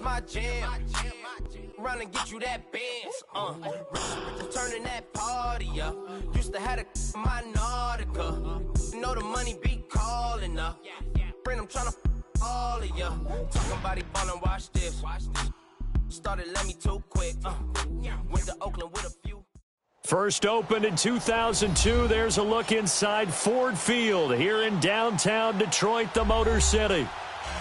my jam. Run and get you that Benz. Turning that party up. Used to have a my Nautica. You know the money be calling up. Friend, I'm tryna all of ya. Talking about it, ballin', watch this. Started let me too quick. Went to Oakland with a few. First opened in 2002. There's a look inside Ford Field here in downtown Detroit, the Motor City.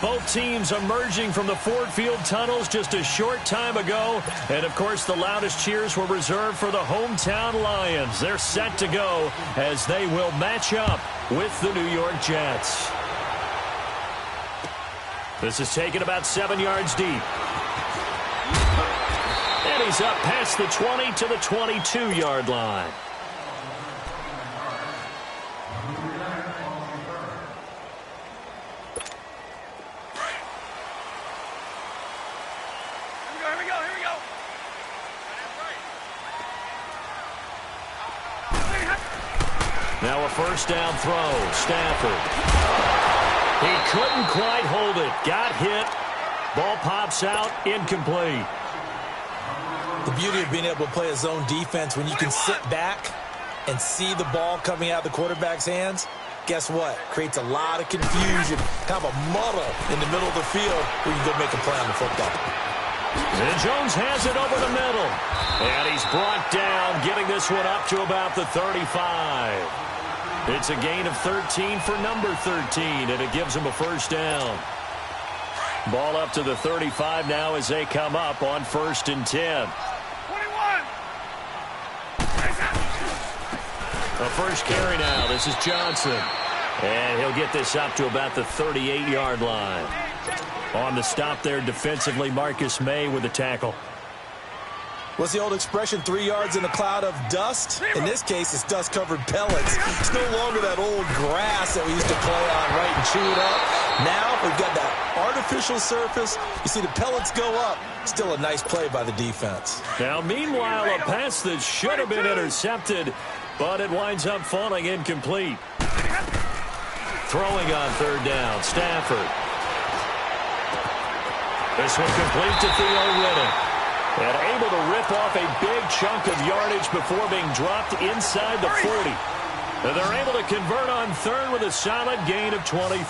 Both teams emerging from the Ford Field tunnels just a short time ago. And, of course, the loudest cheers were reserved for the hometown Lions. They're set to go as they will match up with the New York Jets. This is taken about 7 yards deep. And he's up past the 20 to the 22-yard line. Now a first down throw. Stafford. He couldn't quite hold it. Got hit. Ball pops out. Incomplete. The beauty of being able to play a zone defense when you can sit back and see the ball coming out of the quarterback's hands, guess what? Creates a lot of confusion, kind of a muddle in the middle of the field where you can go make a play on the football. And Jones has it over the middle. And he's brought down, getting this one up to about the 35. It's a gain of 13 for number 13, and it gives him a first down. Ball up to the 35 now as they come up on 1st and 10. 21. A first carry now. This is Johnson. And he'll get this up to about the 38-yard line. On the stop there defensively, Marcus May with the tackle. What's the old expression, 3 yards in a cloud of dust? In this case, it's dust-covered pellets. It's no longer that old grass that we used to play on, right, and chew it up. Now we've got that artificial surface. You see the pellets go up. Still a nice play by the defense. Now, meanwhile, a pass that should have been intercepted, but it winds up falling incomplete. Throwing on 3rd down, Stafford. This one complete to Theo Riddick. And able to rip off a big chunk of yardage before being dropped inside the 40. And they're able to convert on 3rd with a solid gain of 23.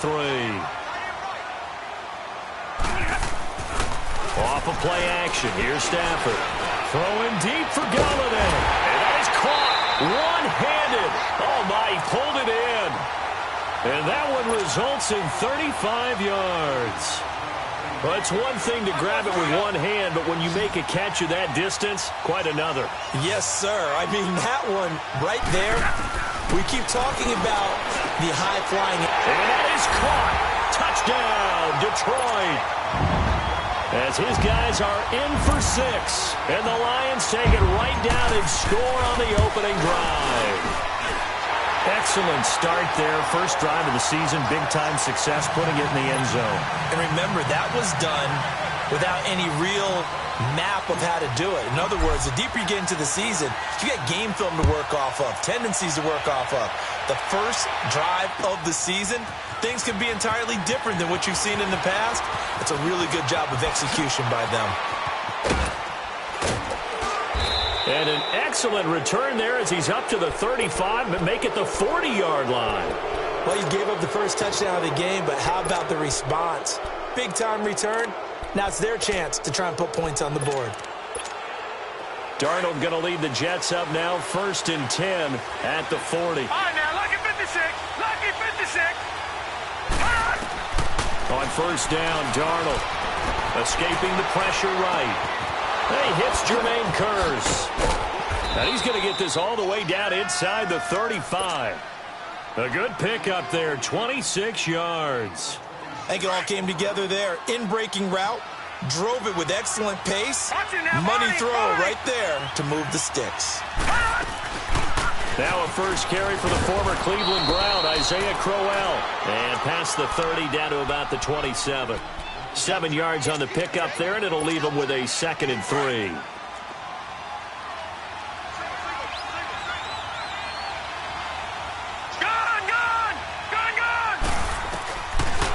Off of play action. Here's Stafford. Throwing deep for Galladay. And that is caught one-handed. Oh, my, he pulled it in. And that one results in 35 yards. Well, it's one thing to grab it with one hand, but when you make a catch of that distance, quite another. Yes, sir. I mean, that one right there, we keep talking about the high-flying. And that is caught. Touchdown, Detroit. As his guys are in for 6. And the Lions take it right down and score on the opening drive. Excellent start there. First drive of the season. Big-time success, putting it in the end zone. And remember, that was done without any real map of how to do it. In other words, the deeper you get into the season, you get game film to work off of, tendencies to work off of. The first drive of the season, things can be entirely different than what you've seen in the past. It's a really good job of execution by them. And an excellent return there as he's up to the 35, but make it the 40-yard line. Well, he gave up the first touchdown of the game, but how about the response? Big-time return. Now it's their chance to try and put points on the board. Darnold going to lead the Jets up now, 1st and 10 at the 40. All right, now, lucky 56. Lucky 56. On 1st down, Darnold escaping the pressure right. He hits Jermaine Kearse. And he's going to get this all the way down inside the 35. A good pickup there, 26 yards. I think it all came together there. In-breaking route, drove it with excellent pace. Money throw right there to move the sticks. Now a first carry for the former Cleveland Brown, Isaiah Crowell. And past the 30 down to about the 27. 7 yards on the pickup there, and it'll leave him with a 2nd and 3.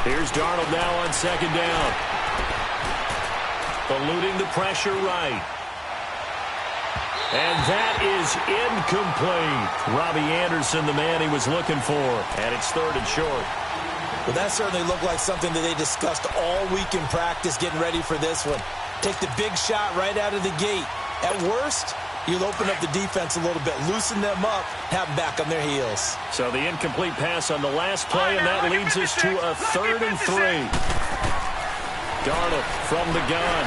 Here's Darnold now on 2nd down. eluding the pressure right. And that is incomplete. Robbie Anderson, the man he was looking for. And it's 3rd and short. Well, that certainly looked like something that they discussed all week in practice getting ready for this one. Take the big shot right out of the gate. At worst, you'll open up the defense a little bit, loosen them up, have them back on their heels. So the incomplete pass on the last play, and that leads us to a 3rd and 3. Darnold from the gun.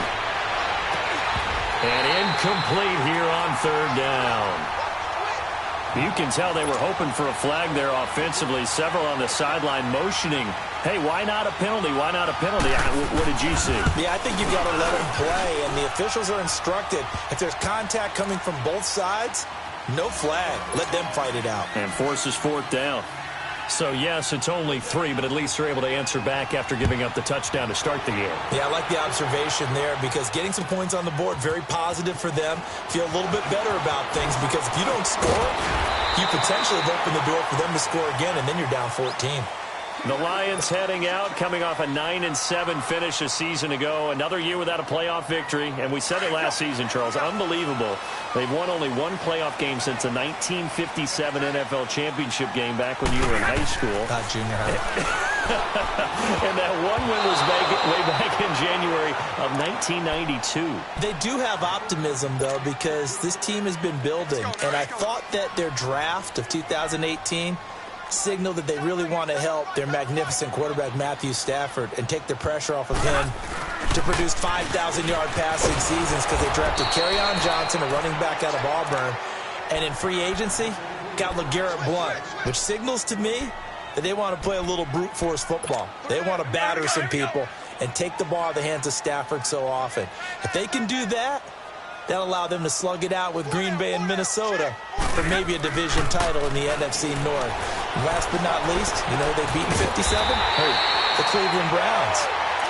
And incomplete here on 3rd down. You can tell they were hoping for a flag there offensively. Several on the sideline motioning, hey, why not a penalty? Why not a penalty? What did you see? Yeah, I think you've got to let them play, and the officials are instructed. If there's contact coming from both sides, no flag. Let them fight it out. And forces 4th down. So, yes, it's only 3, but at least they're able to answer back after giving up the touchdown to start the game. Yeah, I like the observation there because getting some points on the board, very positive for them. Feel a little bit better about things because if you don't score, you potentially have opened the door for them to score again, and then you're down 14. The Lions heading out, coming off a 9-7 finish a season ago. Another year without a playoff victory. And we said it last season, Charles. Unbelievable. They've won only one playoff game since the 1957 NFL championship game back when you were in high school. Not junior high. And that one win was way back in January of 1992. They do have optimism, though, because this team has been building. And I thought that their draft of 2018 signal that they really want to help their magnificent quarterback Matthew Stafford and take the pressure off of him to produce 5,000-yard passing seasons because they drafted Kerryon Johnson, a running back out of Auburn, and in free agency got LeGarrette Blount, which signals to me that they want to play a little brute force football. They want to batter some people and take the ball out of the hands of Stafford so often. If they can do that, that'll allow them to slug it out with Green Bay and Minnesota for maybe a division title in the NFC North. And last but not least, you know they've beaten 57? The Cleveland Browns.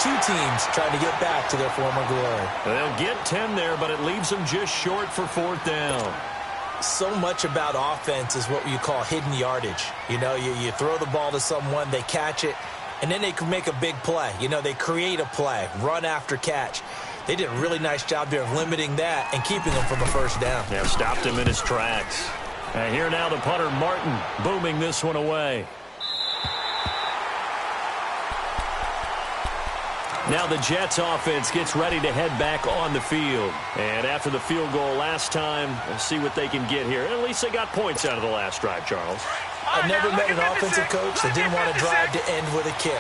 2 teams trying to get back to their former glory. They'll get 10 there, but it leaves them just short for 4th down. So much about offense is what you call hidden yardage. You know, you throw the ball to someone, they catch it, and then they can make a big play. You know, they create a play, run after catch. They did a really nice job there of limiting that and keeping him from a 1st down. Yeah, stopped him in his tracks. And here now the punter, Martin, booming this one away. Now the Jets offense gets ready to head back on the field. And after the field goal last time, we'll see what they can get here. At least they got points out of the last drive, Charles. I've never met an offensive coach that didn't want to drive to end with a kick.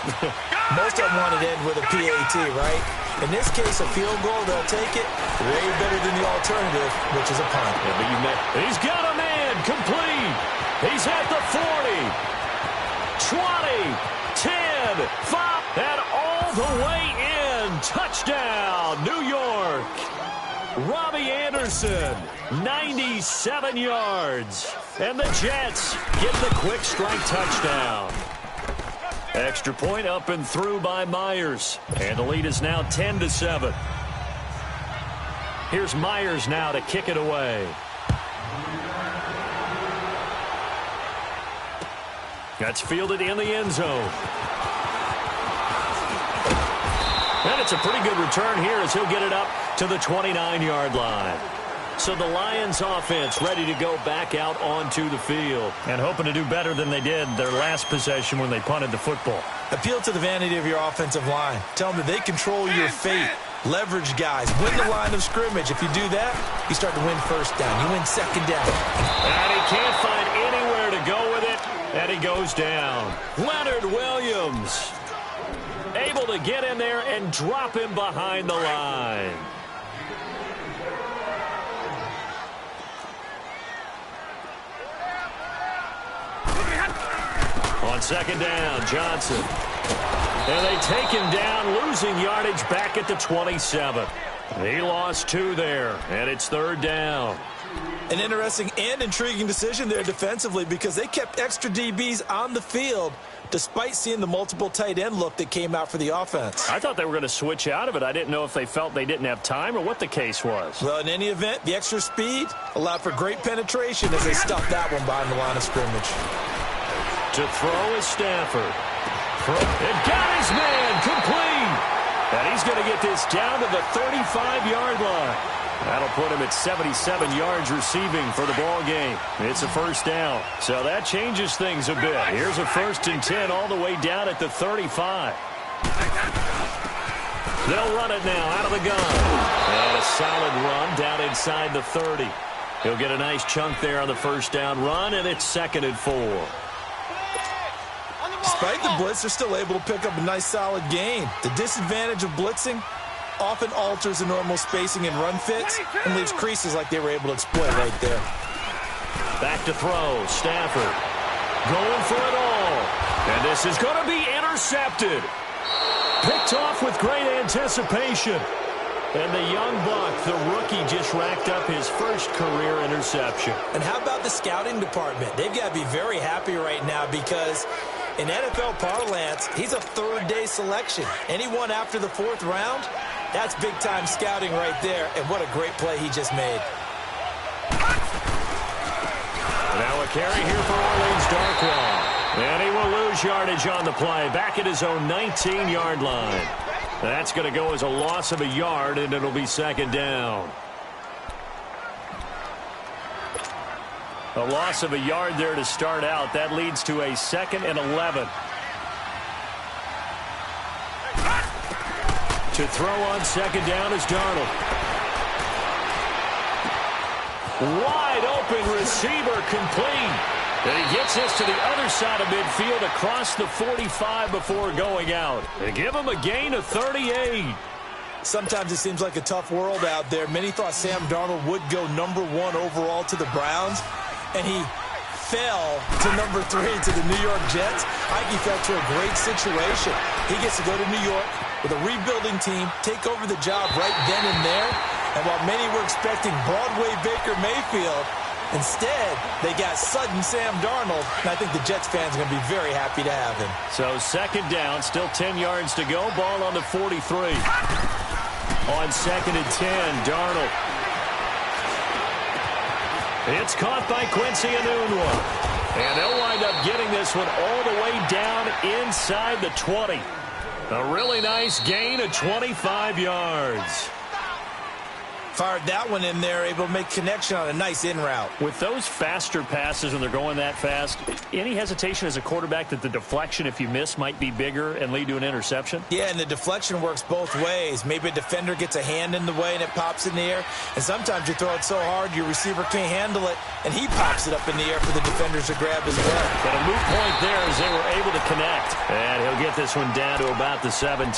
Most of them wanted to end with a PAT, right? In this case, a field goal, they'll take it way better than the alternative, which is a punt. Yeah, he's got a man complete. He's at the 40, 20, 10, 5, and all the way in. Touchdown, New York. Robbie Anderson, 97 yards. And the Jets get the quick strike touchdown. Extra point up and through by Myers. And the lead is now 10-7. Here's Myers now to kick it away. That's fielded in the end zone. And it's a pretty good return here as he'll get it up to the 29-yard line. So the Lions offense ready to go back out onto the field and hoping to do better than they did their last possession when they punted the football. Appeal to the vanity of your offensive line. Tell them that they control your fate. Leverage guys. Win the line of scrimmage. If you do that, you start to win 1st down. You win 2nd down. And he can't find anywhere to go with it, and he goes down. Leonard Williams able to get in there and drop him behind the line. On 2nd down, Johnson. And they take him down, losing yardage back at the 27. He lost 2 there, and it's 3rd down. An interesting and intriguing decision there defensively because they kept extra DBs on the field despite seeing the multiple tight end look that came out for the offense. I thought they were going to switch out of it. I didn't know if they felt they didn't have time or what the case was. Well, in any event, the extra speed allowed for great penetration as they stuffed that one behind the line of scrimmage. To throw is Stafford. And got his man complete. And he's He's going to get this down to the 35-yard line. That'll put him at 77 yards receiving for the ball game. It's a first down. So that changes things a bit. Here's a 1st and 10 all the way down at the 35. They'll run it now out of the gun. And a solid run down inside the 30. He'll get a nice chunk there on the first down run, and it's 2nd and 4. Despite the blitz, they're still able to pick up a nice solid gain. The disadvantage of blitzing often alters the normal spacing and run fits and leaves creases like they were able to exploit right there. Back to throw. Stafford going for it all. And this is going to be intercepted. Picked off with great anticipation. And the young buck, the rookie, just racked up his first career interception. And how about the scouting department? They've got to be very happy right now because in NFL parlance, he's a third-day selection. Anyone after the 4th round, that's big-time scouting right there. And what a great play he just made. Now a carry here for Orleans Darkwa. And he will lose yardage on the play. Back at his own 19-yard line. That's going to go as a loss of a yard, and it'll be 2nd down. A loss of a yard there to start out. That leads to a 2nd and 11. To throw on 2nd down is Darnold. Wide open receiver complete. And he gets this to the other side of midfield across the 45 before going out. They give him a gain of 38. Sometimes it seems like a tough world out there. Many thought Sam Darnold would go number 1 overall to the Browns, and he fell to number 3 to the New York Jets. I think he fell to a great situation. He gets to go to New York with a rebuilding team, take over the job right then and there. And while many were expecting Broadway Baker Mayfield, instead, they got sudden Sam Darnold, and I think the Jets fans are going to be very happy to have him. So 2nd down, still 10 yards to go. Ball on the 43. On 2nd and 10, Darnold. It's caught by Quincy Enunwa. And they'll wind up getting this one all the way down inside the 20. A really nice gain of 25 yards. Fired that one in there, able to make connection on a nice in route. With those faster passes when they're going that fast, any hesitation as a quarterback that the deflection, if you miss, might be bigger and lead to an interception? Yeah, and the deflection works both ways. Maybe a defender gets a hand in the way and it pops in the air. And sometimes you throw it so hard your receiver can't handle it, and he pops it up in the air for the defenders to grab as well. But a moot point there as they were able to connect. And he'll get this one down to about the 17.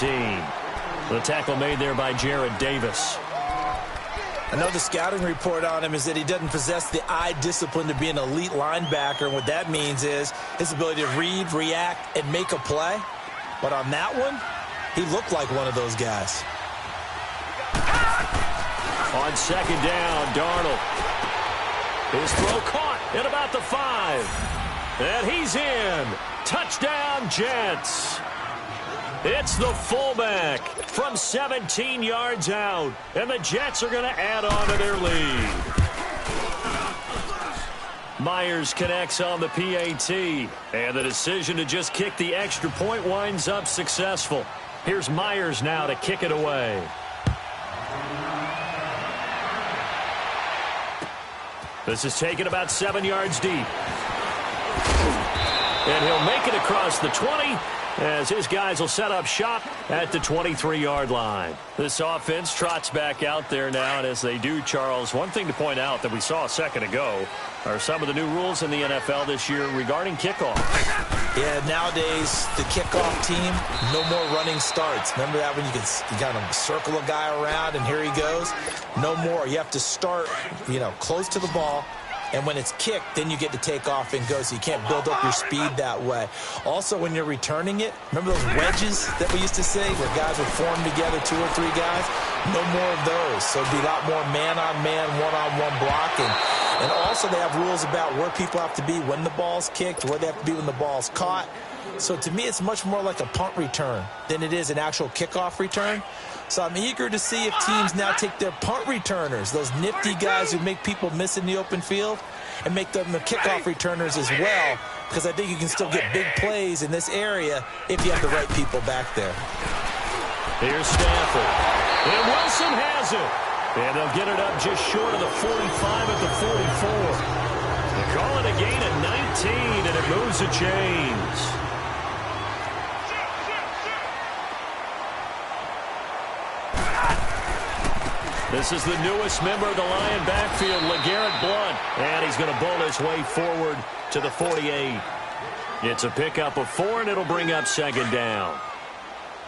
The tackle made there by Jared Davis. I know the scouting report on him is that he doesn't possess the eye discipline to be an elite linebacker. And what that means is his ability to read, react, and make a play. But on that one, he looked like one of those guys. On 2nd down, Darnold. His throw caught at about the 5. And he's in. Touchdown, Jets. It's the fullback from 17 yards out. And the Jets are going to add on to their lead. Myers connects on the PAT. And the decision to just kick the extra point winds up successful. Here's Myers now to kick it away. This is taken about 7 yards deep. And he'll make it across the 20 as his guys will set up shop at the 23-yard line. This offense trots back out there now, and as they do, Charles, one thing to point out that we saw a second ago are some of the new rules in the NFL this year regarding kickoffs. Yeah, nowadays, the kickoff team, no more running starts. Remember that when you kind of circle a guy around and here he goes? No more. You have to start, close to the ball. And when it's kicked, then you get to take off and go, so you can't build up your speed that way. Also, when you're returning it, remember those wedges that we used to say where guys would form together, 2 or 3 guys? No more of those. So it'd be a lot more man-on-man, one-on-one blocking. And also they have rules about where people have to be when the ball's kicked, where they have to be when the ball's caught. So to me, it's much more like a punt return than it is an actual kickoff return. So I'm eager to see if teams now take their punt returners, those nifty guys who make people miss in the open field, and make them the kickoff returners as well, because I think you can still get big plays in this area if you have the right people back there. Here's Stafford. And Wilson has it. And they'll get it up just short of the 45 at the 44. They call it a gain of 19, and it moves the chains. This is the newest member of the Lion backfield, LeGarrette Blount. And he's going to bowl his way forward to the 48. It's a pickup of 4, and it'll bring up second down.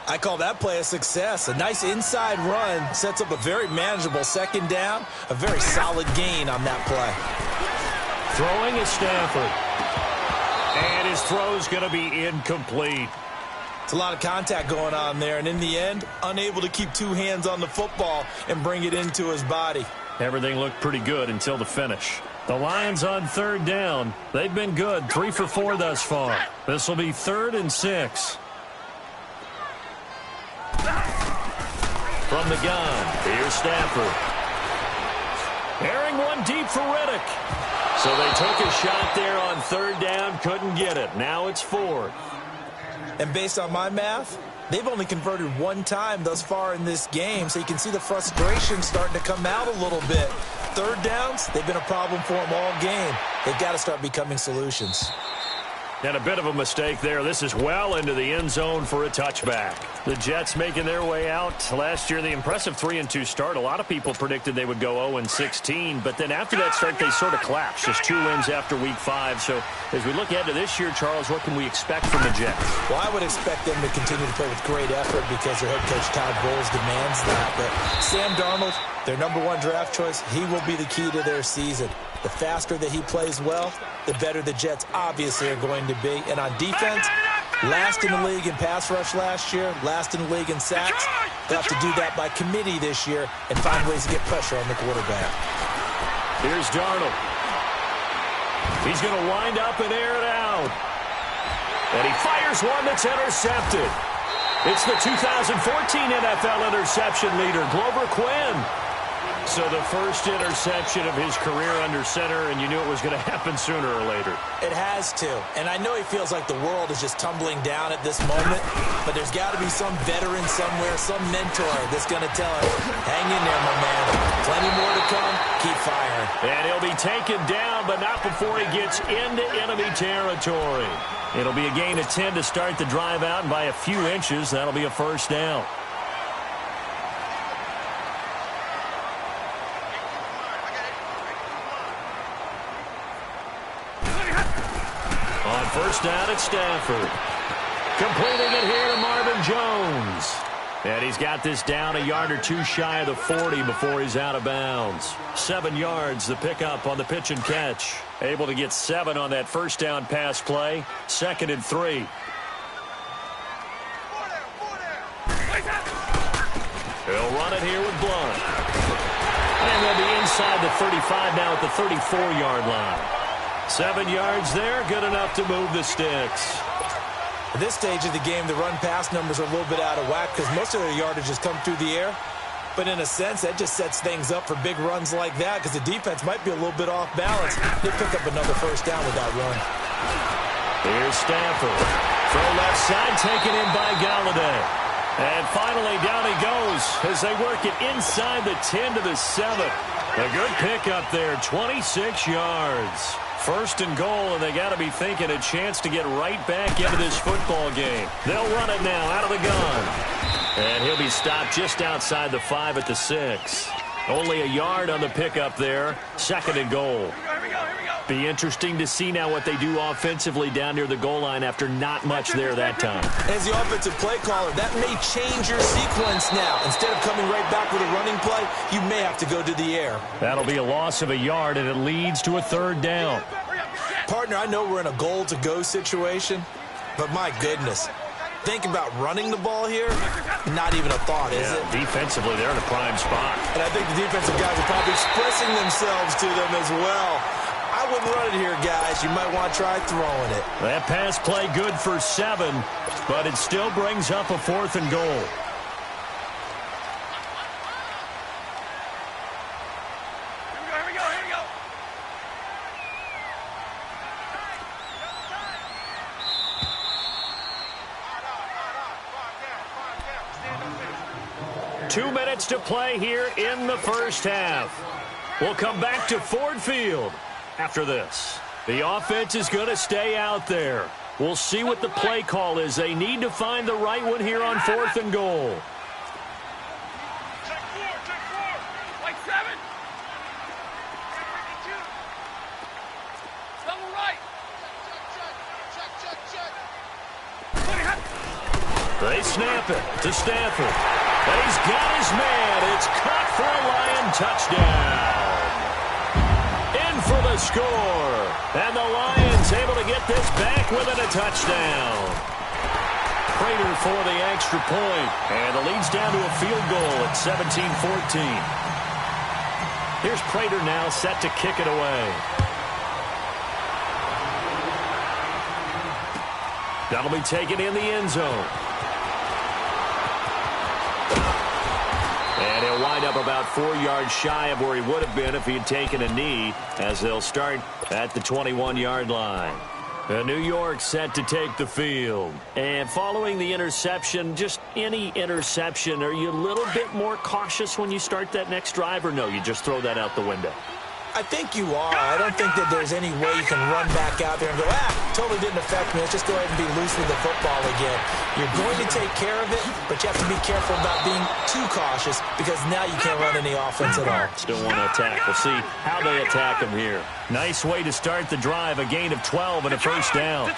I call that play a success. A nice inside run sets up a very manageable second down. A very solid gain on that play. Throwing is Stafford. And his throw's going to be incomplete. It's a lot of contact going on there, and in the end, unable to keep two hands on the football and bring it into his body. Everything looked pretty good until the finish. The Lions on third down. They've been good, 3 for 4 thus far. This will be 3rd and 6. From the gun, here's Stafford. Airing one deep for Riddick. So they took a shot there on third down, couldn't get it. Now it's 4th. And based on my math, they've only converted 1 time thus far in this game, so you can see the frustration starting to come out a little bit. Third downs, they've been a problem for them all game. They've got to start becoming solutions. And a bit of a mistake there. This is well into the end zone for a touchback. The Jets making their way out. Last year, the impressive 3-2 start. A lot of people predicted they would go 0-16, but then after that start, they sort of collapsed. Just 2 wins after Week 5. So as we look ahead to this year, Charles, what can we expect from the Jets? Well, I would expect them to continue to play with great effort because their head coach, Todd Bowles, demands that. But Sam Darnold, their #1 draft choice, he will be the key to their season. The faster that he plays well, the better the Jets obviously are going to be. And on defense, last in the league in pass rush last year, last in the league in sacks. They'll have to do that by committee this year and find ways to get pressure on the quarterback. Here's Darnold. He's going to wind up and air it out. And he fires one that's intercepted. It's the 2014 NFL interception leader, Glover Quinn. So the first interception of his career under center, and you knew it was going to happen sooner or later. It has to. And I know he feels like the world is just tumbling down at this moment, but there's got to be some veteran somewhere, some mentor that's going to tell him, hang in there, my man. Plenty more to come. Keep firing. And he'll be taken down, but not before he gets into enemy territory. It'll be a gain of 10 to start the drive out, and by a few inches, that'll be a first down. First down at Stafford. Completing it here to Marvin Jones. And he's got this down a yard or 2 shy of the 40 before he's out of bounds. 7 yards, the pickup on the pitch and catch. Able to get 7 on that first down pass play. 2nd and 3. He'll run it here with Blount. And they'll be inside the 35 now at the 34-yard line. 7 yards there, good enough to move the sticks. At this stage of the game, the run-pass numbers are a little bit out of whack because most of their yardage has come through the air. But in a sense, that just sets things up for big runs like that because the defense might be a little bit off balance. They pick up another first down with that run. Here's Stafford. Throw left side, taken in by Galladay. And finally, down he goes as they work it inside the 10 to the 7. A good pickup there, 26 yards. First and goal, and they got to be thinking a chance to get right back into this football game. They'll run it now out of the gun. And he'll be stopped just outside the 5 at the 6. Only a yard on the pickup there. 2nd and goal. Be interesting to see now what they do offensively down near the goal line after not much there that time. As the offensive play caller, that may change your sequence now. Instead of coming right back with a running play, you may have to go to the air. That'll be a loss of a yard, and it leads to a 3rd down. Partner, I know we're in a goal-to-go situation, but my goodness. Think about running the ball here, not even a thought, is it? Defensively, they're in a prime spot. And I think the defensive guys are probably expressing themselves to them as well. I wouldn't run it here, guys. You might want to try throwing it. That pass play good for 7, but it still brings up a 4th and goal. 2 minutes to play here in the first half. We'll come back to Ford Field after this. The offense is going to stay out there. We'll see what the play call is. They need to find the right one here on 4th and goal. Check four. Like 7. Double right. Check. They snap it to Stafford. And he's got his man. It's caught for a Lion touchdown. In for the score. And the Lions able to get this back within a touchdown. Prater for the extra point. And the lead's down to a field goal at 17-14. Here's Prater now set to kick it away. That'll be taken in the end zone. And he'll wind up about 4 yards shy of where he would have been if he had taken a knee, as they'll start at the 21-yard line. New York set to take the field. And following the interception, just any interception, are you a little bit more cautious when you start that next drive, or no, you just throw that out the window? I think you are. I don't think that there's any way you can run back out there and go, totally didn't affect me. Let's just go ahead and be loose with the football again. You're going to take care of it, but you have to be careful about being too cautious because now you can't run any offense at all. Still want to attack. We'll see how they attack him here. Nice way to start the drive. A gain of 12 and a first down.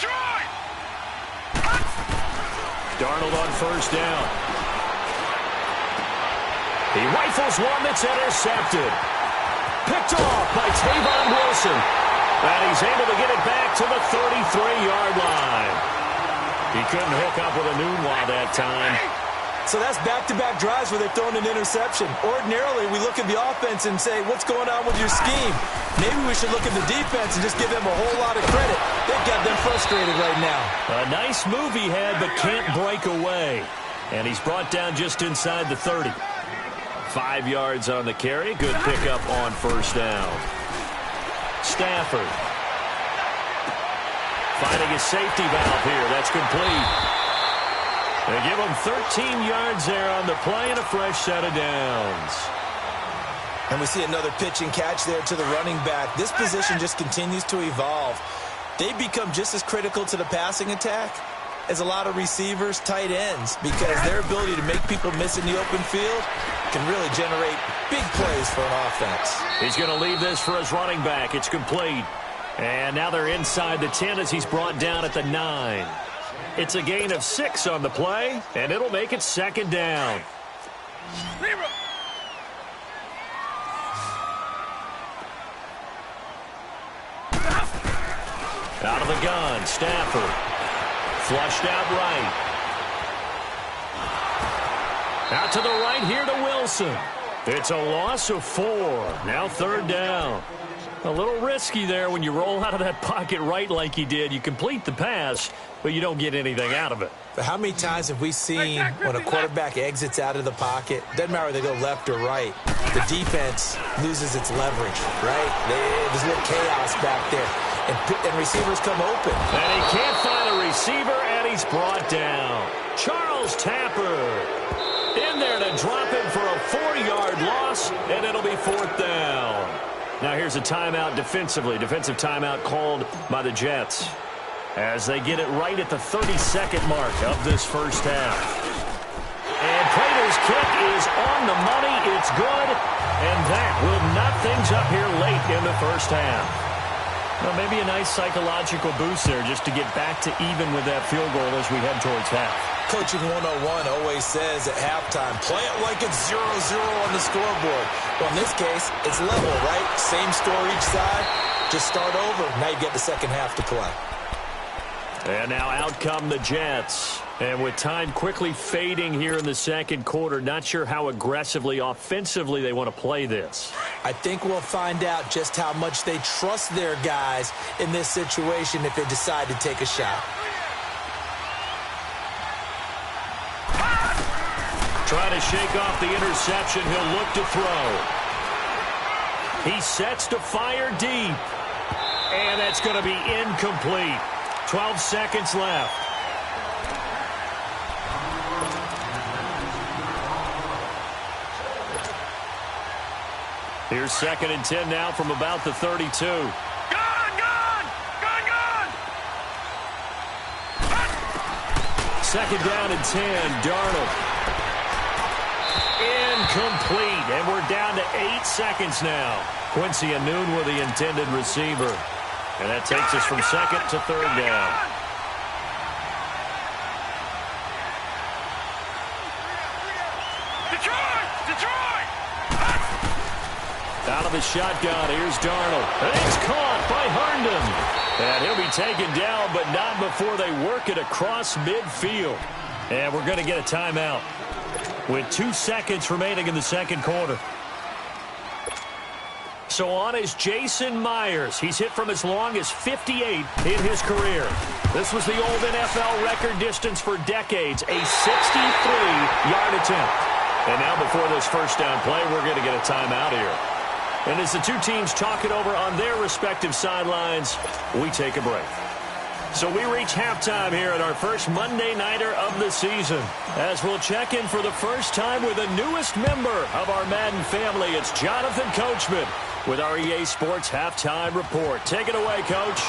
Darnold on first down. He rifles one that's intercepted. Picked off by Tavon Wilson. And he's able to get it back to the 33-yard line. He couldn't hook up with a Nunwa that time. So that's back-to-back drives where they're throwing an interception. Ordinarily, we look at the offense and say, what's going on with your scheme? Maybe we should look at the defense and just give them a whole lot of credit. They've got them frustrated right now. A nice move he had, but can't break away. And he's brought down just inside the 30. 5 yards on the carry. Good pickup on first down. Stafford finding his safety valve here. That's complete. They give him 13 yards there on the play and a fresh set of downs. And we see another pitch and catch there to the running back. This position just continues to evolve. They become just as critical to the passing attack as a lot of receivers, tight ends, because their ability to make people miss in the open field can really generate big plays for an offense. He's going to leave this for his running back. It's complete. And now they're inside the 10 as he's brought down at the 9. It's a gain of 6 on the play, and it'll make it second down. Out of the gun, Stafford. Flushed out right. Out to the right here to Wilson. It's a loss of 4. Now third down. A little risky there when you roll out of that pocket right like he did. You complete the pass, but you don't get anything out of it. But how many times have we seen when a quarterback exits out of the pocket, doesn't matter whether they go left or right, the defense loses its leverage, right? There's a little chaos back there, and receivers come open. And he can't find a receiver, and he's brought down. Charles Tapper in there to drop him for a 4-yard loss, and it'll be fourth down. Now here's a timeout defensively. Defensive timeout called by the Jets as they get it right at the 32nd mark of this first half. And Prater's kick is on the money. It's good. And that will knot things up here late in the first half. Well, maybe a nice psychological boost there just to get back to even with that field goal as we head towards half. Coaching 101 always says at halftime, play it like it's 0-0 on the scoreboard. Well, in this case, it's level, right? Same score each side. Just start over. Now you get the second half to play. And now out come the Jets. And with time quickly fading here in the second quarter, not sure how aggressively, offensively they want to play this. I think we'll find out just how much they trust their guys in this situation if they decide to take a shot. Trying to shake off the interception. He'll look to throw. He sets to fire deep. And that's going to be incomplete. 12 seconds left. Here's 2nd and 10 now from about the 32. Gone! Second down and 10, Darnold. Incomplete, and we're down to 8 seconds now. Quincy Anoon with the intended receiver. And that takes us from 2nd to 3rd down. Detroit! Out of the shotgun, here's Darnold. And it's caught by Herndon. And he'll be taken down, but not before they work it across midfield. And we're going to get a timeout with 2 seconds remaining in the second quarter. So on is Jason Myers. He's hit from as long as 58 in his career. This was the old NFL record distance for decades, a 63-yard attempt. And now before this first down play, we're going to get a timeout here. And as the two teams talk it over on their respective sidelines, we take a break. So we reach halftime here at our first Monday Nighter of the season, as we'll check in for the first time with the newest member of our Madden family. It's Jonathan Coachman with our EA Sports Halftime Report. Take it away, Coach.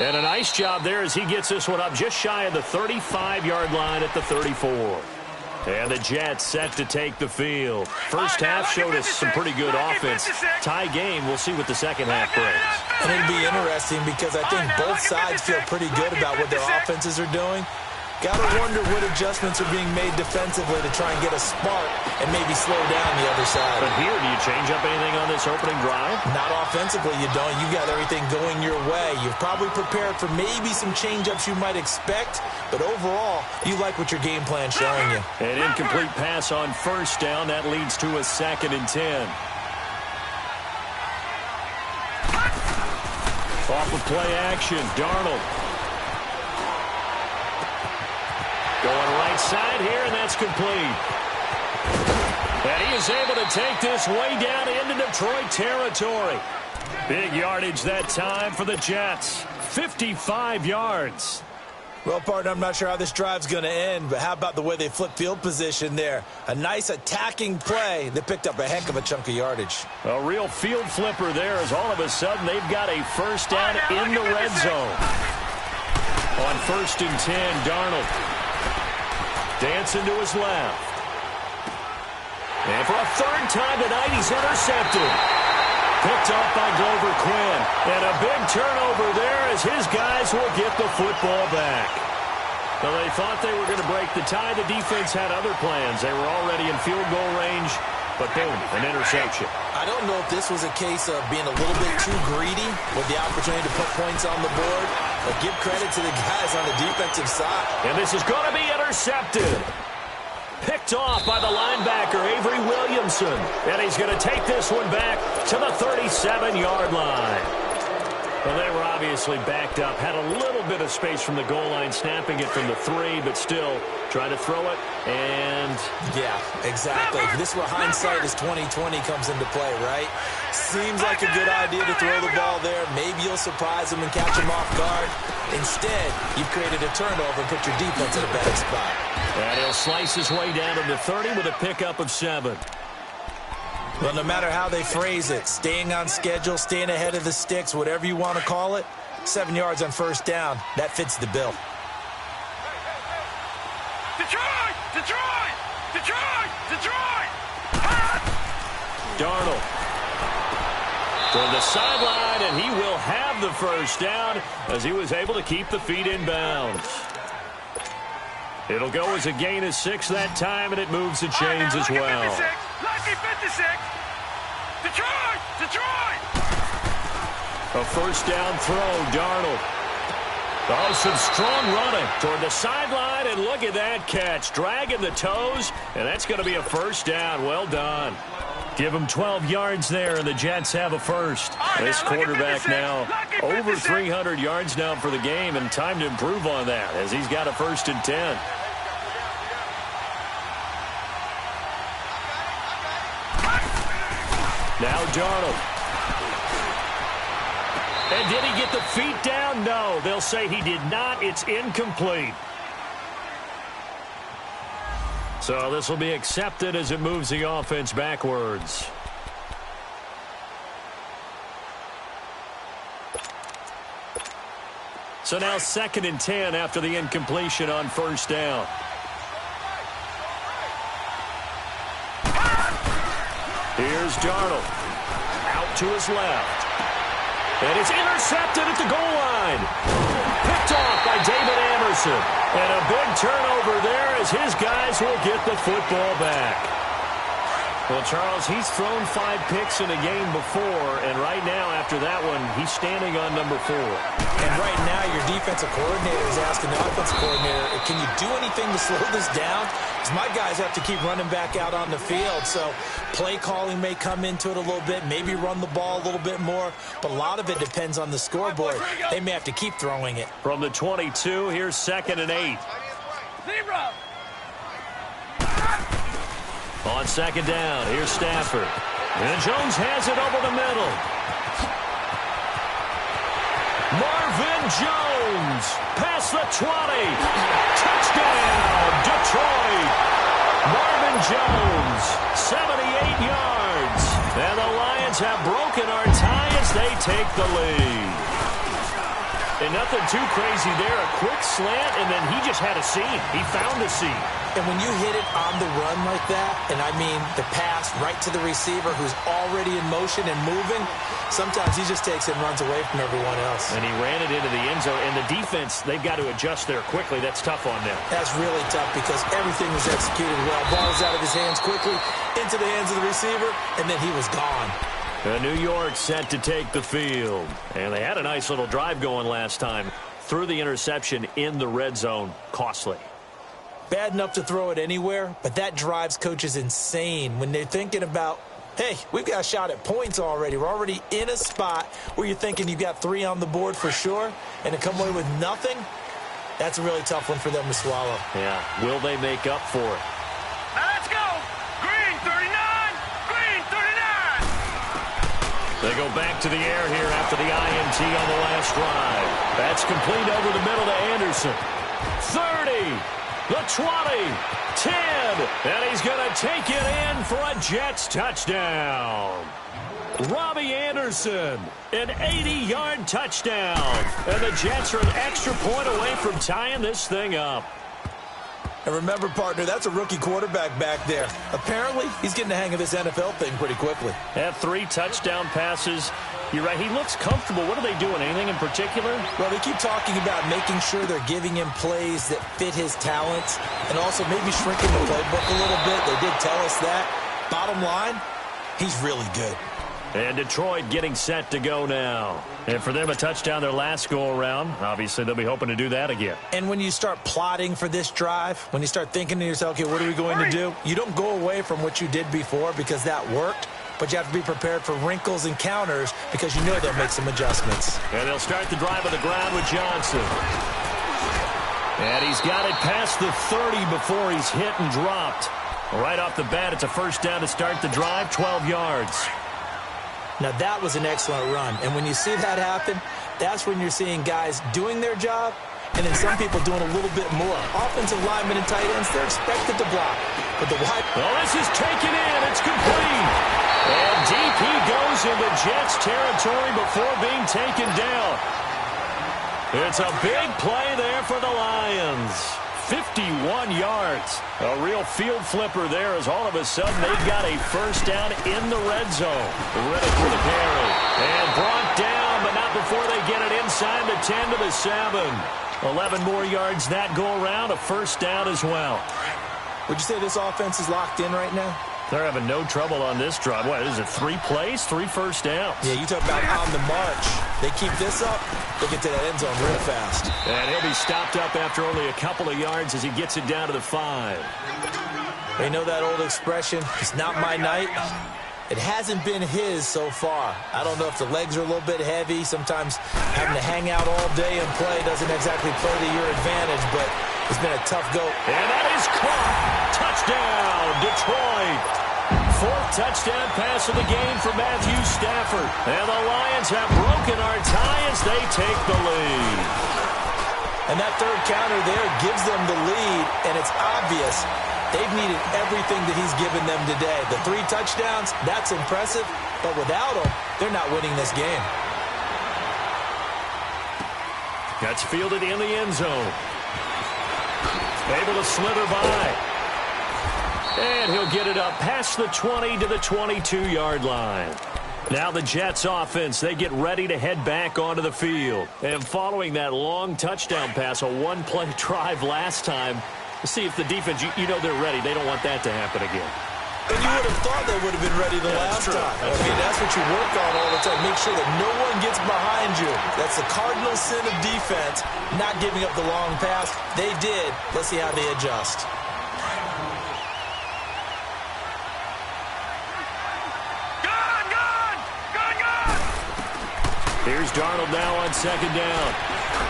And a nice job there as he gets this one up just shy of the 35-yard line at the 34. And the Jets set to take the field. First half showed us some pretty good offense. Tie game, we'll see what the second half brings. And it'll be interesting because I think both sides feel pretty good about what their offenses are doing. Got to wonder what adjustments are being made defensively to try and get a spark and maybe slow down the other side. But here, do you change up anything on this opening drive? Not offensively, you don't. You got everything going your way. You've probably prepared for maybe some change-ups you might expect, but overall, you like what your game plan's showing you. An incomplete pass on first down. That leads to a 2nd and 10. Off of play action, Darnold. Going right side here, and that's complete. And he is able to take this way down into Detroit territory. Big yardage that time for the Jets. 55 yards. Well, partner, I'm not sure how this drive's going to end, but how about the way they flip field position there? A nice attacking play. They picked up a heck of a chunk of yardage. A real field flipper there as all of a sudden they've got a first down in the red zone. On 1st and 10, Darnold. Dancing to his left. And for a 3rd time tonight, he's intercepted. Picked off by Glover Quinn. And a big turnover there as his guys will get the football back. Well, they thought they were going to break the tie. The defense had other plans. They were already in field goal range. But boom, an interception. I don't know if this was a case of being a little bit too greedy with the opportunity to put points on the board. But give credit to the guys on the defensive side. And this is going to be intercepted. Picked off by the linebacker, Avery Williamson. And he's going to take this one back to the 37-yard line. Well, they were obviously backed up. Had a little bit of space from the goal line, snapping it from the 3, but still trying to throw it. And yeah, exactly. This is where hindsight is 20/20 comes into play, right? Seems like a good idea to throw the ball there. Maybe you'll surprise them and catch them off guard. Instead, you've created a turnover and put your defense in a bad spot. And he'll slice his way down to the 30 with a pickup of 7. Well, no matter how they phrase it, staying on schedule, staying ahead of the sticks, whatever you want to call it, 7 yards on first down, that fits the bill. Detroit! Detroit! Detroit! Detroit! Darnold toward the sideline, and he will have the first down as he was able to keep the feet in bounds. It'll go as a gain of 6 that time, and it moves the chains as well. Lucky 56! Detroit! Detroit! A first down throw, Darnold. Oh, some strong running toward the sideline, and look at that catch. Dragging the toes, and that's going to be a first down. Well done. Give him 12 yards there, and the Jets have a first. This quarterback now over 300 yards now for the game, and time to improve on that as he's got a 1st and 10. Now Darnold. And did he get the feet down? No. They'll say he did not. It's incomplete. So this will be accepted as it moves the offense backwards. So now 2nd and 10 after the incompletion on first down. Here's Darnold. Out to his left. And it's intercepted at the goal line. Picked off by David Anderson. And a big turnover there as his guys will get the football back. Well, Charles, he's thrown 5 picks in a game before, and right now, after that one, he's standing on number 4. And right now, your defensive coordinator is asking the offensive coordinator, can you do anything to slow this down? Because my guys have to keep running back out on the field, so play calling may come into it a little bit, maybe run the ball a little bit more, but a lot of it depends on the scoreboard. They may have to keep throwing it. From the 22, here's 2nd and 8. Zebra. On 2nd down, here's Stafford. And Jones has it over the middle. Marvin Jones, past the 20. Touchdown, Detroit. Marvin Jones, 78 yards. And the Lions have broken our tie as they take the lead. And nothing too crazy there. A quick slant, and then he just had a seam. He found a seam. And when you hit it on the run like that, and I mean the pass right to the receiver who's already in motion and moving, sometimes he just takes it and runs away from everyone else. And he ran it into the end zone. And the defense, they've got to adjust there quickly. That's tough on them. That's really tough because everything was executed well. Ball was out of his hands quickly, into the hands of the receiver, and then he was gone. New York set to take the field. And they had a nice little drive going last time. Threw the interception in the red zone. Costly. Bad enough to throw it anywhere, but that drives coaches insane when they're thinking about, hey, we've got a shot at points already. We're already in a spot where you're thinking you've got 3 on the board for sure, and to come away with nothing, that's a really tough one for them to swallow. Yeah, will they make up for it? Now let's go. Green 39. Green 39. They go back to the air here after the INT on the last drive. That's complete over the middle to Anderson. 30. The 20, 10, and he's going to take it in for a Jets touchdown. Robbie Anderson, an 80-yard touchdown. And the Jets are an extra point away from tying this thing up. And remember, partner, that's a rookie quarterback back there. Apparently, he's getting the hang of this NFL thing pretty quickly. Had 3 touchdown passes. You're right, he looks comfortable. What are they doing? Anything in particular? Well, they keep talking about making sure they're giving him plays that fit his talents and also maybe shrinking the playbook a little bit. They did tell us that. Bottom line, he's really good. And Detroit getting set to go now. And for them, a touchdown their last go-around. Obviously, they'll be hoping to do that again. And when you start plotting for this drive, when you start thinking to yourself, okay, what are we going to do? You don't go away from what you did before because that worked. But you have to be prepared for wrinkles and counters because you know they'll make some adjustments. And they'll start the drive on the ground with Johnson. And he's got it past the 30 before he's hit and dropped. Right off the bat, it's a first down to start the drive, 12 yards. Now, that was an excellent run. And when you see that happen, that's when you're seeing guys doing their job and then some people doing a little bit more. Offensive linemen and tight ends, they're expected to block. But the wide... Oh, this is taken in. It's complete. And DP goes into Jets territory before being taken down. It's a big play there for the Lions. 51 yards. A real field flipper there as all of a sudden they've got a first down in the red zone. Riddick with a carry. And brought down, but not before they get it inside the 10 to the 7. 11 more yards that go around. A first down as well. Would you say this offense is locked in right now? They're having no trouble on this drive. What is it, 3 plays, 3 first downs? Yeah, you talk about on the march. They keep this up, they get to that end zone real fast. And he'll be stopped up after only a couple of yards as he gets it down to the 5. They know that old expression, it's not my night. It hasn't been his so far. I don't know if the legs are a little bit heavy. Sometimes having to hang out all day and play doesn't exactly play to your advantage, but it's been a tough go. And that is caught. Touchdown, Detroit. 4th touchdown pass of the game for Matthew Stafford. And the Lions have broken our tie as they take the lead. And that third counter there gives them the lead. and it's obvious they've needed everything that he's given them today. The 3 touchdowns, that's impressive, but without him, they're not winning this game. Gets fielded in the end zone. Able to slither by. And he'll get it up past the 20 to the 22-yard line. Now the Jets offense, they get ready to head back onto the field. And following that long touchdown pass, a one-play drive last time, see if the defense, you know they're ready. They don't want that to happen again. And you would have thought they would have been ready the last time. I mean, that's what you work on all the time. Make sure that no one gets behind you. That's the cardinal sin of defense, not giving up the long pass. They did. Let's see how they adjust. Here's Darnold now on second down.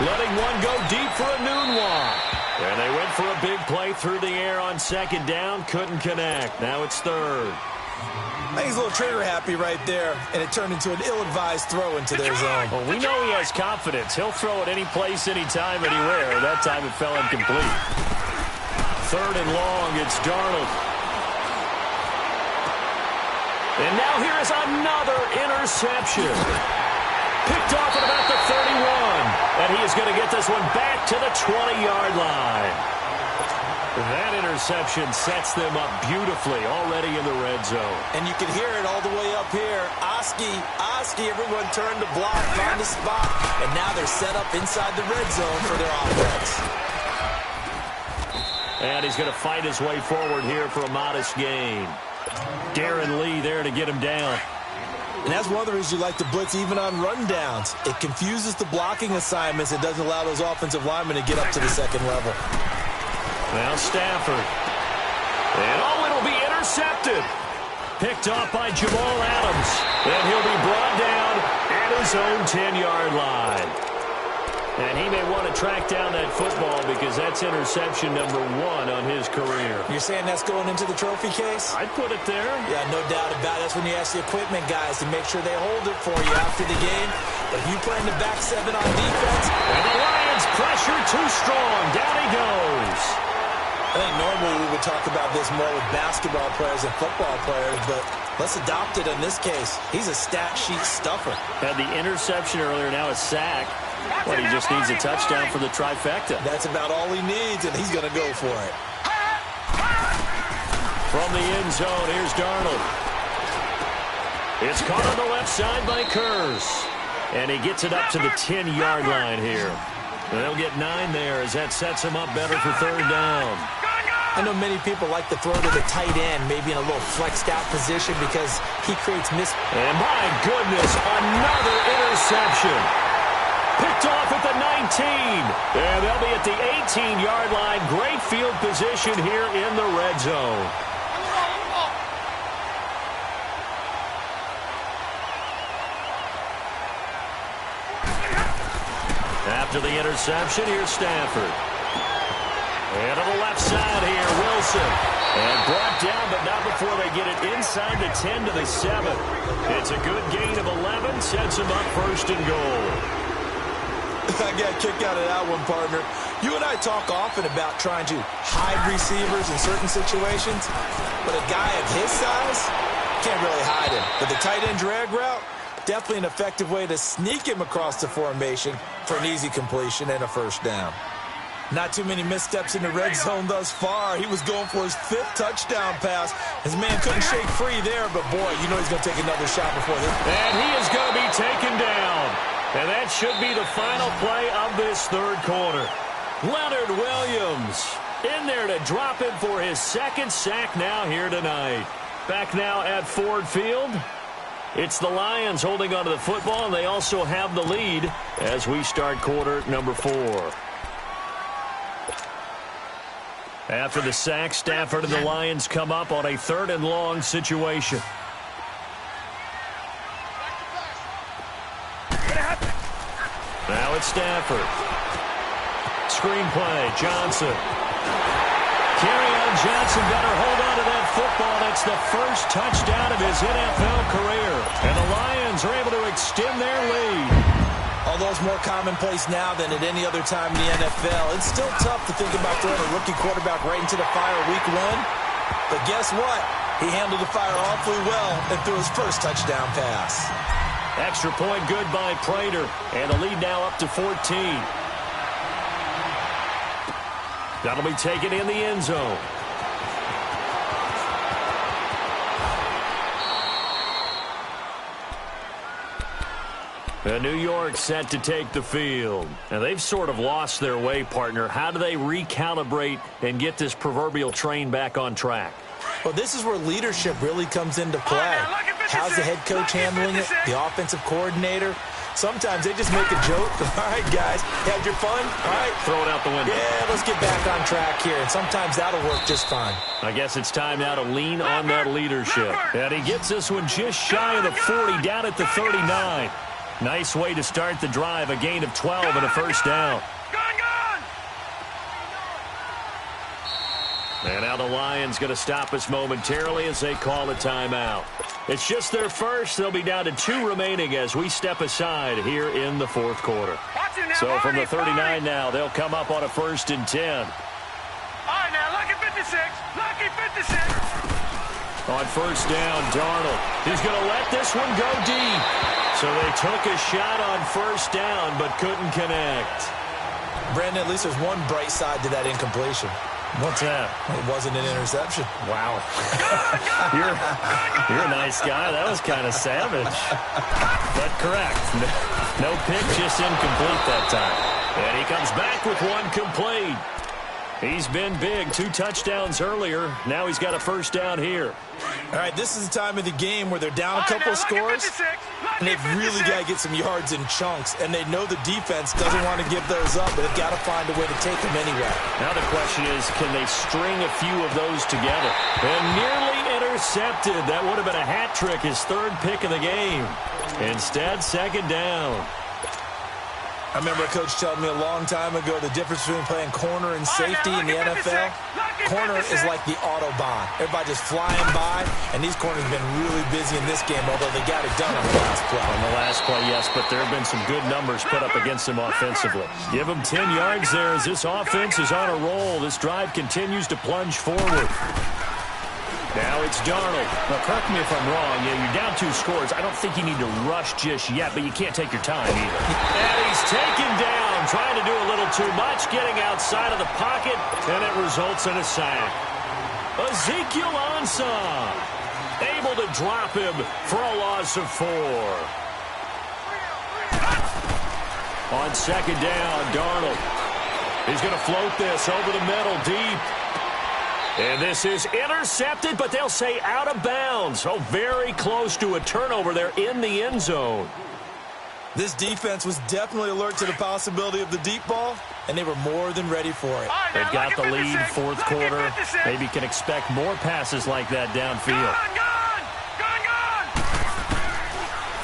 Letting one go deep for a noon walk. And they went for a big play through the air on second down. Couldn't connect. Now it's third. I think he's a little trigger happy right there, and it turned into an ill-advised throw into their zone. Well, we know he has confidence. He'll throw it any place, anytime, anywhere. That time it fell incomplete. Third and long, it's Darnold. And now here is another interception. Picked off at about the 31. And he is going to get this one back to the 20-yard line. That interception sets them up beautifully already in the red zone. And you can hear it all the way up here. Oski, everyone turned to block, found a spot, and now they're set up inside the red zone for their offense. And he's going to fight his way forward here for a modest gain. Darren Lee there to get him down. And that's one of the reasons you like to blitz even on rundowns. It confuses the blocking assignments. It doesn't allow those offensive linemen to get up to the second level. Now Stafford. And it'll be intercepted. Picked off by Jamal Adams. And he'll be brought down at his own 10-yard line. And he may want to track down that football because that's interception number 1 on his career. You're saying that's going into the trophy case? I'd put it there. Yeah, no doubt about it. That's when you ask the equipment guys to make sure they hold it for you after the game. But if you play in the back 7 on defense. And the Lions pressure too strong. Down he goes. I think normally we would talk about this more with basketball players and football players, but let's adopt it in this case. He's a stat sheet stuffer. Had the interception earlier, now a sack. But he just needs a touchdown for the trifecta. That's about all he needs, and he's going to go for it. From the end zone, here's Darnold. It's caught on the left side by Kurz. And he gets it up to the 10-yard line here. And they'll get 9 there as that sets him up better for third down. I know many people like to throw to the tight end, maybe in a little flexed out position because he creates And my goodness, another interception. Picked off at the 19. And they'll be at the 18-yard line. Great field position here in the red zone. After the interception, here's Stafford. And to the left side here, Wilson. And brought down, but not before they get it inside the 10 to the 7. It's a good gain of 11. Sets them up first and goal. I got a kick out of that one, partner. You and I talk often about trying to hide receivers in certain situations, but a guy of his size can't really hide him. But the tight end drag route, definitely an effective way to sneak him across the formation for an easy completion and a first down. Not too many missteps in the red zone thus far. He was going for his 5th touchdown pass. His man couldn't shake free there, but boy, you know he's going to take another shot before this. And he is going to be taken down. And that should be the final play of this third quarter. Leonard Williams in there to drop him for his 2nd sack now here tonight. Back now at Ford Field. It's the Lions holding onto the football, and they also have the lead as we start quarter number 4. After the sack, Stafford and the Lions come up on a 3rd and long situation. Now it's Stafford. Screenplay, Johnson. Kerryon Johnson better hold on to that football. That's the first touchdown of his NFL career. And the Lions are able to extend their lead. Although it's more commonplace now than at any other time in the NFL, it's still tough to think about throwing a rookie quarterback right into the fire week 1. But guess what? He handled the fire awfully well and threw his first touchdown pass. Extra point good by Prater, and the lead now up to 14. That'll be taken in the end zone. New York set to take the field. Now, they've sort of lost their way, partner. How do they recalibrate and get this proverbial train back on track? Well, this is where leadership really comes into play. How's the head coach handling it? The offensive coordinator? Sometimes they just make a joke. All right, guys, had your fun? All right. Throw it out the window. Yeah, let's get back on track here. And sometimes that'll work just fine. I guess it's time now to lean on that leadership. And he gets this one just shy of the 40, down at the 39. Nice way to start the drive, a gain of 12 and a first down. And now the Lions going to stop us momentarily as they call a timeout. It's just their first. They'll be down to 2 remaining as we step aside here in the fourth quarter. So from the 39 now, they'll come up on a 1st and 10. All right, now, lucky 56. Lucky 56. On first down, Darnold. He's going to let this one go deep. So they took a shot on first down but couldn't connect. Brandon, at least there's one bright side to that incompletion. What's that? It wasn't an interception. Wow. you're a nice guy. That was kind of savage. But correct. No pick, just incomplete that time. And he comes back with one complete. He's been big. 2 touchdowns earlier. Now he's got a first down here. All right, this is the time of the game where they're down a couple of scores, and they've really got to get some yards in chunks, and they know the defense doesn't want to give those up, but they've got to find a way to take them anyway. Now the question is, can they string a few of those together? And nearly intercepted. That would have been a hat trick, his 3rd pick of the game. Instead, 2nd down. I remember a coach telling me a long time ago the difference between playing corner and safety in the NFL. Corner is like the Autobahn. Everybody just flying by, and these corners have been really busy in this game, although they got it done on the last play. On the last play, yes, but there have been some good numbers put up against them offensively. Give them 10 yards there as this offense is on a roll. This drive continues to plunge forward. Now it's Darnold. Now, correct me if I'm wrong. Yeah, you're down 2 scores. I don't think you need to rush just yet, but you can't take your time either. And he's taken down, trying to do a little too much, getting outside of the pocket, and it results in a sack. Ezekiel Ansah able to drop him for a loss of 4. On 2nd down, Darnold. He's going to float this over the middle, deep. And this is intercepted, but they'll say out of bounds. Oh, very close to a turnover there in the end zone. This defense was definitely alert to the possibility of the deep ball, and they were more than ready for it. They've got the lead, 4th quarter. Maybe can expect more passes like that downfield.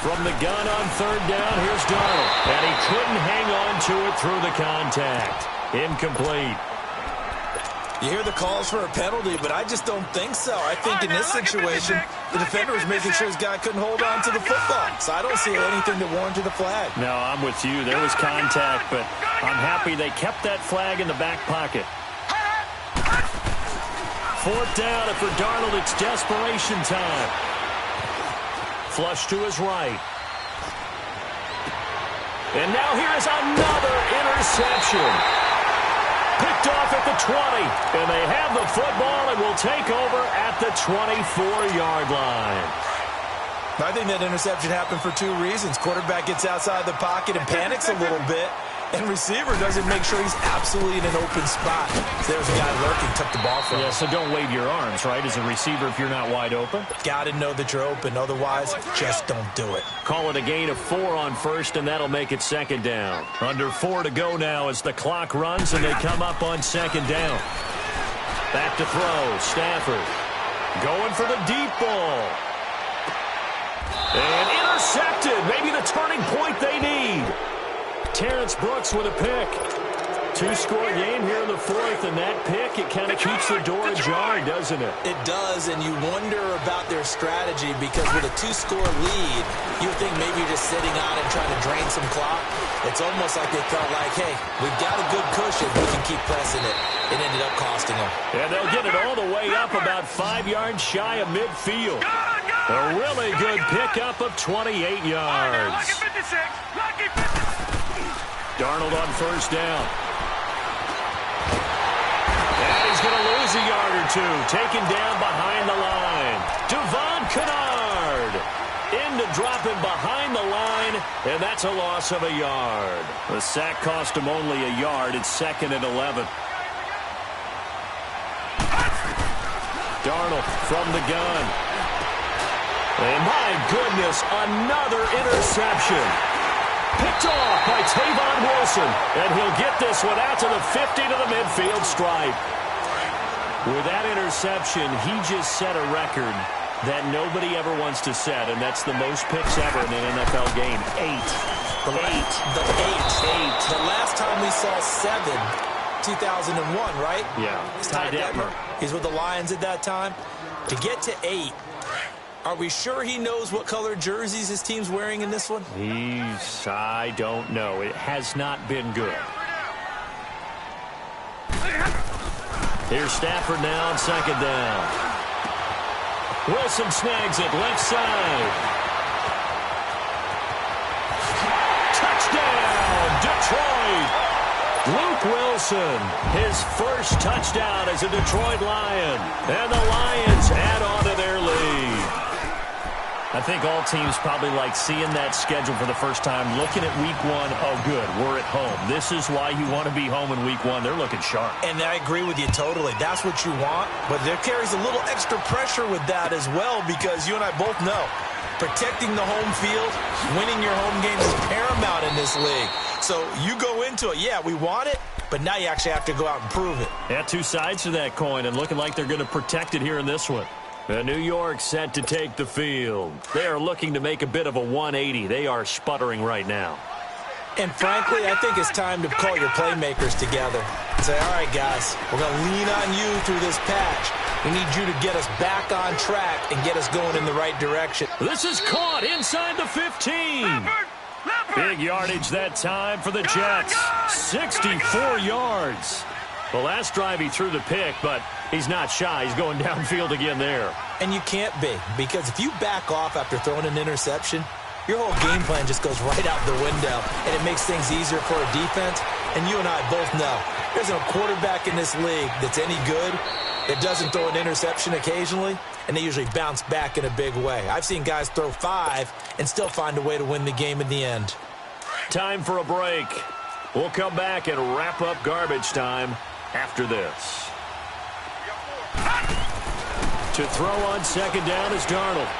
From the gun on 3rd down, here's Darnold. And he couldn't hang on to it through the contact. Incomplete. You hear the calls for a penalty, but I just don't think so. I think in this situation, the defender was making sure his guy couldn't hold on to the football. So I don't see anything that warranted a flag. No, I'm with you. There was contact, but I'm happy they kept that flag in the back pocket. 4th down, and for Darnold, it's desperation time. Flush to his right. And now here is another interception. Picked off at the 20, and they have the football and will take over at the 24-yard line. I think that interception happened for 2 reasons. Quarterback gets outside the pocket and panics a little bit, and receiver doesn't make sure he's absolutely in an open spot. So there's a guy lurking, took the ball from him. Yeah, so don't wave your arms, right, as a receiver if you're not wide open? Got to know that you're open. Otherwise, just don't do it. Call it a gain of 4 on 1st, and that'll make it 2nd down. Under 4 to go now as the clock runs, and they come up on 2nd down. Back to throw. Stafford going for the deep ball. And intercepted. Maybe the turning point they need. Terrence Brooks with a pick. 2-score game here in the 4th, and that pick, it kind of keeps the door ajar, doesn't it? It does, and you wonder about their strategy because with a 2-score lead, you think maybe you're just sitting on and trying to drain some clock. It's almost like they felt like, hey, we've got a good cushion. We can keep pressing it. It ended up costing them. And they'll get it all the way up about 5 yards shy of midfield. A really good pickup of 28 yards. Lucky 56. Lucky 56. Darnold on first down. And he's going to lose a yard or two. Taken down behind the line. Devon Kennard into dropping behind the line, and that's a loss of a yard. The sack cost him only a yard. It's 2nd and 11. Darnold from the gun. And my goodness, another interception. Picked off by Tavon Wilson. And he'll get this one out to the 50 to the midfield stripe. With that interception, he just set a record that nobody ever wants to set, and that's the most picks ever in an NFL game. 8. The last time we saw 7, 2001, right? Yeah. It's Ty Detmer. He's with the Lions at that time. To get to 8, are we sure he knows what color jerseys his team's wearing in this one? I don't know. It has not been good. Here's Stafford now on 2nd down. Wilson snags it left side. Touchdown, Detroit. Luke Wilson, his first touchdown as a Detroit Lion. And the Lions add on to their lead. I think all teams probably like seeing that schedule for the first time, looking at week 1. Oh, good, we're at home. This is why you want to be home in week 1. They're looking sharp. And I agree with you totally. That's what you want. But there carries a little extra pressure with that as well, because you and I both know protecting the home field, winning your home games is paramount in this league. So you go into it, yeah, we want it, but now you actually have to go out and prove it. Yeah, two sides to that coin, and looking like they're going to protect it here in this one. New York set to take the field. They are looking to make a bit of a 180. They are sputtering right now. And frankly, I think it's time to call your playmakers together and say, all right, guys, we're going to lean on you through this patch. We need you to get us back on track and get us going in the right direction. This is caught inside the 15. Big yardage that time for the Jets. 64 yards. The last drive he threw the pick, but he's not shy. He's going downfield again there. And you can't be, because if you back off after throwing an interception, your whole game plan just goes right out the window, and it makes things easier for a defense. And you and I both know there's no quarterback in this league that's any good that doesn't throw an interception occasionally, and they usually bounce back in a big way. I've seen guys throw 5 and still find a way to win the game in the end. Time for a break. We'll come back and wrap up garbage time after this. To throw on 2nd down is Darnold.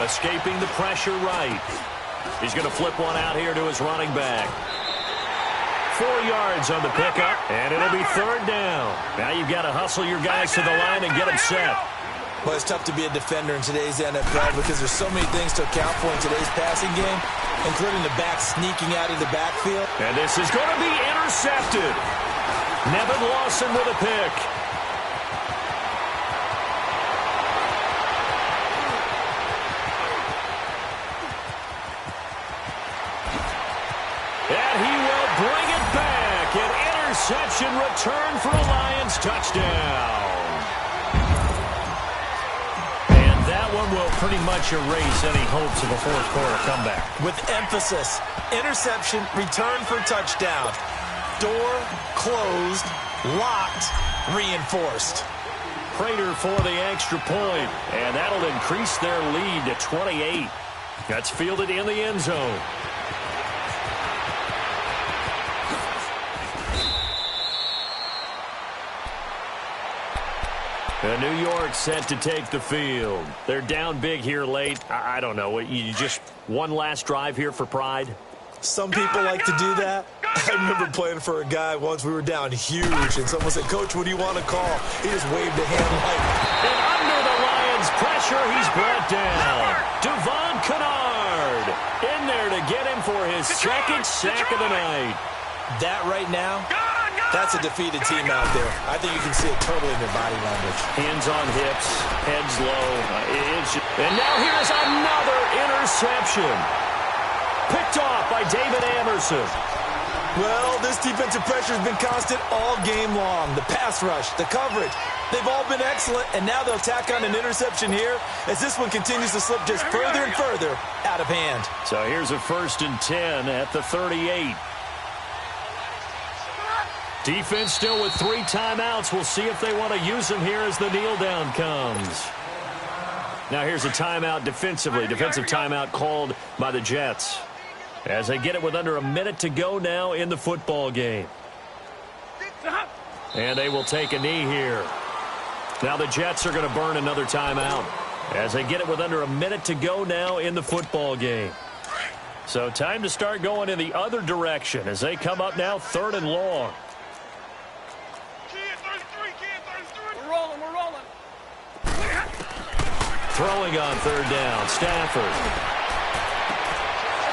Escaping the pressure right. He's going to flip one out here to his running back. 4 yards on the pickup, and it'll be 3rd down. Now you've got to hustle your guys to the line and get them set. Well, it's tough to be a defender in today's NFL because there's so many things to account for in today's passing game, including the back sneaking out of the backfield. And this is going to be intercepted. Nevin Lawson with a pick. And he will bring it back. An interception return for a Lions touchdown. And that one will pretty much erase any hopes of a fourth-quarter comeback. With emphasis, interception, return for touchdown. Door closed, locked, reinforced. Prater for the extra point, and that'll increase their lead to 28. That's fielded in the end zone. And New York set to take the field. They're down big here late. I don't know. You just one last drive here for pride? Some people like to do that. I remember playing for a guy once. We were down huge, and someone said, "Coach, what do you want to call?" He just waved a hand like. And under the Lions' pressure, he's brought down. Devon Kennard in there to get him for his 2nd sack of the night. That right now, that's a defeated team out there. I think you can see it totally in their body language. Hands on hips, heads low. And now here's another interception. Picked off by David Anderson. Well, this defensive pressure has been constant all game long. The pass rush, the coverage, they've all been excellent, and now they'll tack on an interception here as this one continues to slip just further and further out of hand. So here's a 1st and 10 at the 38. Defense still with 3 timeouts. We'll see if they want to use them here as the kneel down comes. Now here's a timeout defensively. Defensive timeout called by the Jets, as they get it with under a minute to go now in the football game. And they will take a knee here. Now the Jets are going to burn another timeout as they get it with under a minute to go now in the football game. So time to start going in the other direction as they come up now 3rd and long. We're rolling. Throwing on 3rd down, Stafford.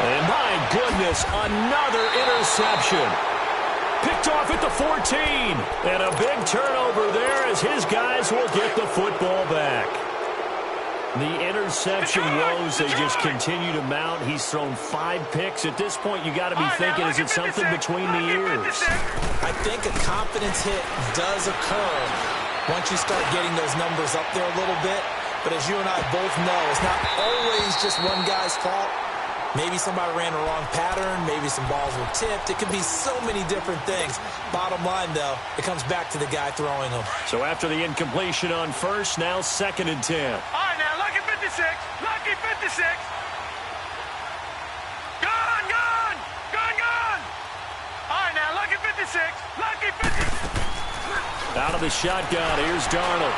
And my goodness, another interception. Picked off at the 14. And a big turnover there as his guys will get the football back. The interception woes, they just continue to mount. He's thrown 5 picks. At this point, you got to be thinking, is it something between the ears? I think a confidence hit does occur once you start getting those numbers up there a little bit. But as you and I both know, it's not always just one guy's fault. Maybe somebody ran the wrong pattern. Maybe some balls were tipped. It could be so many different things. Bottom line, though, it comes back to the guy throwing them. So after the incompletion on 1st, now 2nd and 10. All right, now, lucky 56. Lucky 56. Gone. All right, now, lucky 56. Lucky 56. Out of the shotgun, here's Darnold.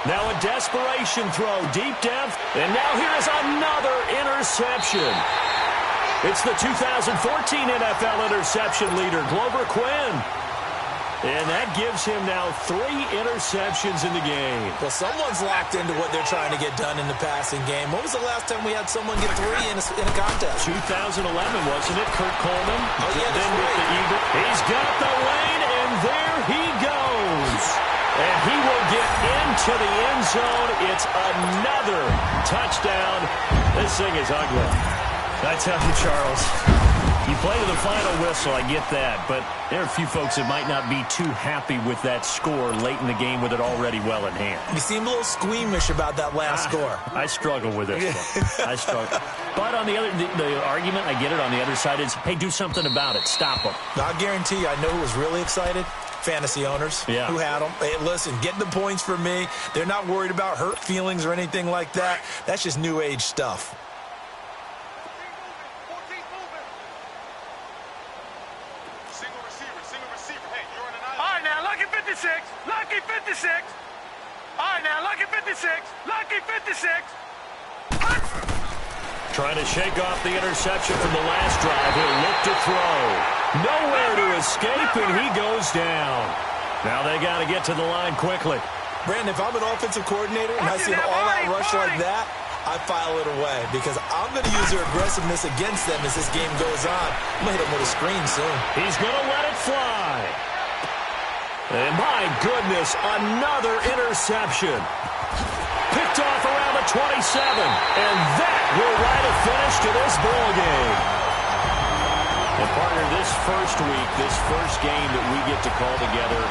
Now a desperation throw, deep depth, and now here is another interception. It's the 2014 NFL interception leader, Glover Quinn. And that gives him now 3 interceptions in the game. Well, someone's locked into what they're trying to get done in the passing game. When was the last time we had someone get 3 in a contest? 2011, wasn't it? Kurt Coleman. Oh, yeah, then with the Eagle. He's got the lane, and there he goes. And he will get into the end zone. It's another touchdown. This thing is ugly. I tell you, Charles, you play to the final whistle, I get that. But there are a few folks that might not be too happy with that score late in the game with it already well in hand. You seem a little squeamish about that last score. I struggle with this one. I struggle. But on the other, the argument, I get it, on the other side is, hey, do something about it. Stop them. Now, I guarantee you, I know who was really excited. Fantasy owners who had them. Hey, listen, get the points for me. They're not worried about hurt feelings or anything like that. That's just new age stuff. Single receiver. Hey, you're on an island. All right, now, lucky 56. Lucky 56. All right, now, lucky 56. Lucky 56. Trying to shake off the interception from the last drive. He'll look to throw. Nowhere to escape, and he goes down. Now they got to get to the line quickly. Brandon, if I'm an offensive coordinator and I see an all-out rush like that, I file it away because I'm going to use their aggressiveness against them as this game goes on. I'm going to hit them with a screen soon. He's going to let it fly. And my goodness, another interception. Picked off around the 27, and that will write a finish to this ball game. And partner, this first week, this first game that we get to call together,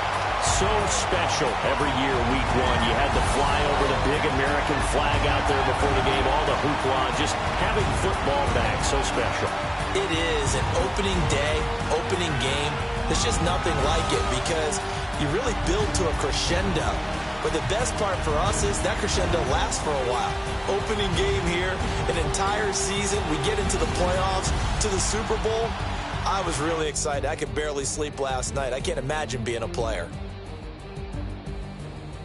so special every year, week 1. You had the flyover, the big American flag out there before the game, all the hoopla, just having football back, so special. It is an opening day, opening game. There's just nothing like it because you really build to a crescendo. But the best part for us is that crescendo lasts for a while. Opening game here, an entire season. We get into the playoffs, to the Super Bowl. I was really excited. I could barely sleep last night. I can't imagine being a player.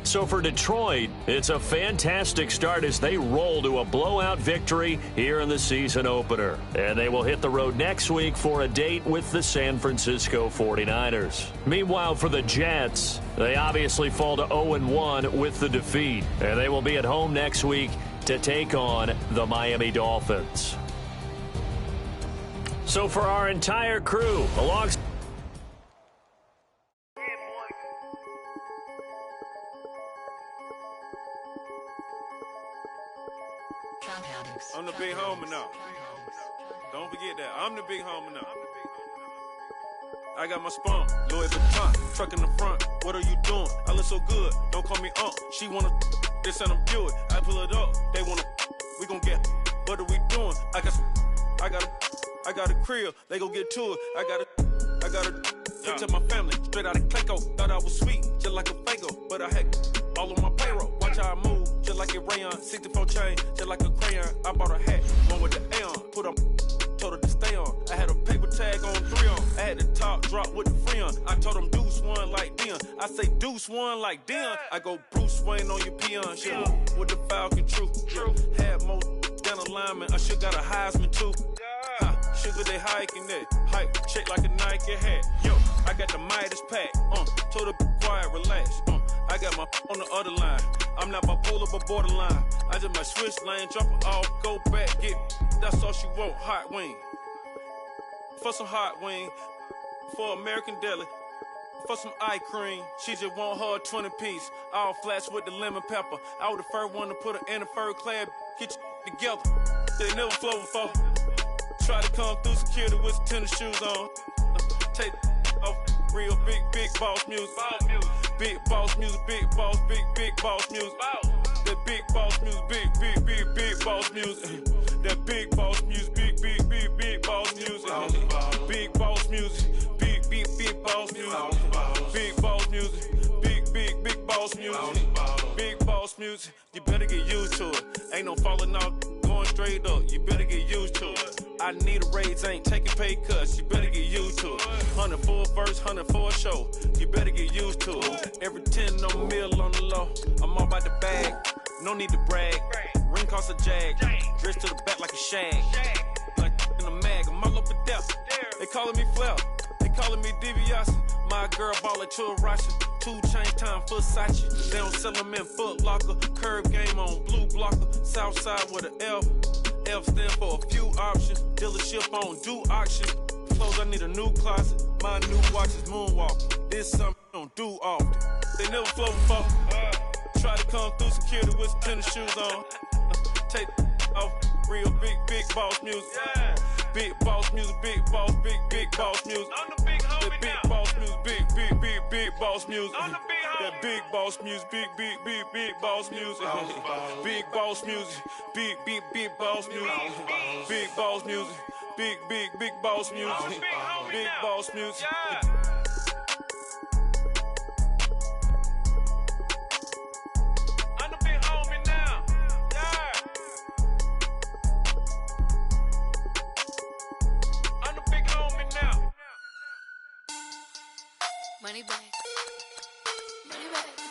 So for Detroit, it's a fantastic start as they roll to a blowout victory here in the season opener. And they will hit the road next week for a date with the San Francisco 49ers. Meanwhile, for the Jets, they obviously fall to 0-1 with the defeat. And they will be at home next week to take on the Miami Dolphins. So for our entire crew, alongside I'm the big homie now. Don't forget that. I'm the big homie now. I got my spawn, Louis Vuitton, truck in the front. What are you doing? I look so good. Don't call me She wanna this and I'm do it. I pull it up. They wanna we gon' get. What are we doing? I got a crib. They gon' get to it. I got a picture my family straight out of Clayco. Thought I was sweet, just like a Fago, but I had all on my payroll. Watch how I move, just like a rayon. 64 chain, just like a crayon. I bought a hat, one with the Aeon. Put on, told her to stay on. I had a paper tag on 3 on. I had the top drop with the free on. I told them Deuce one like Dion. I say Deuce one like Dion. I go Bruce Wayne on your peon. Shit, with the Falcon, true. Had more than a lineman. I should got a Heisman too. Sugar, they hiking that. Hike, shake like a Nike hat. Yo, I got the Midas pack. Told her be quiet, relax. I got my on the other line. I'm not bipolar, but borderline. I just might switch lane, drop it off, go back, get. That's all she want, hot wing. For some hot wing, for American deli. For some eye cream, she just want her 20-piece. All flats with the lemon pepper. I was the first one to put her in the fur clad. Get you together. They never flow before. Try to come through security with some tennis shoes on. Take off real big boss music. Big boss music, big boss music. That big boss music, big boss music. That big boss music, big boss music. Big boss music, big boss music. Big boss music, big boss music. Big boss music, you better get used to it. Ain't no falling off, going straight up. You better get used to it. I need a raise, ain't taking pay cuts. You better get used to it. 100 for a verse, 100 for a show. You better get used to it. Every 10 on the mill on the low. I'm all about the bag, no need to brag. Ring cost a jag, dressed to the back like a shag. Like in a mag, I'm all up and down. They calling me Flair, they calling me DiBiase. My girl ballin' to a Russian. 2 chain time for Versace. They don't sell them in Foot Locker. Curve game on blue blocker. Southside with an F. F stand for a few options. Dealership on do auction. Clothes, I need a new closet. My new watch is moonwalk. This something I don't do often. They never flow before. Try to come through security with some tennis shoes on. Take off real big boss music. Big boss music, big boss music. I'm the big homie that big now. boss music, big boss music. I'm the big homie. That big boss music, big boss music. Big boss music, big boss music. Big boss music, big boss music. I'm the big homie Big now. boss music. Yeah. I'm the big homie now. Yeah. I'm the big homie now. Money back. Money back.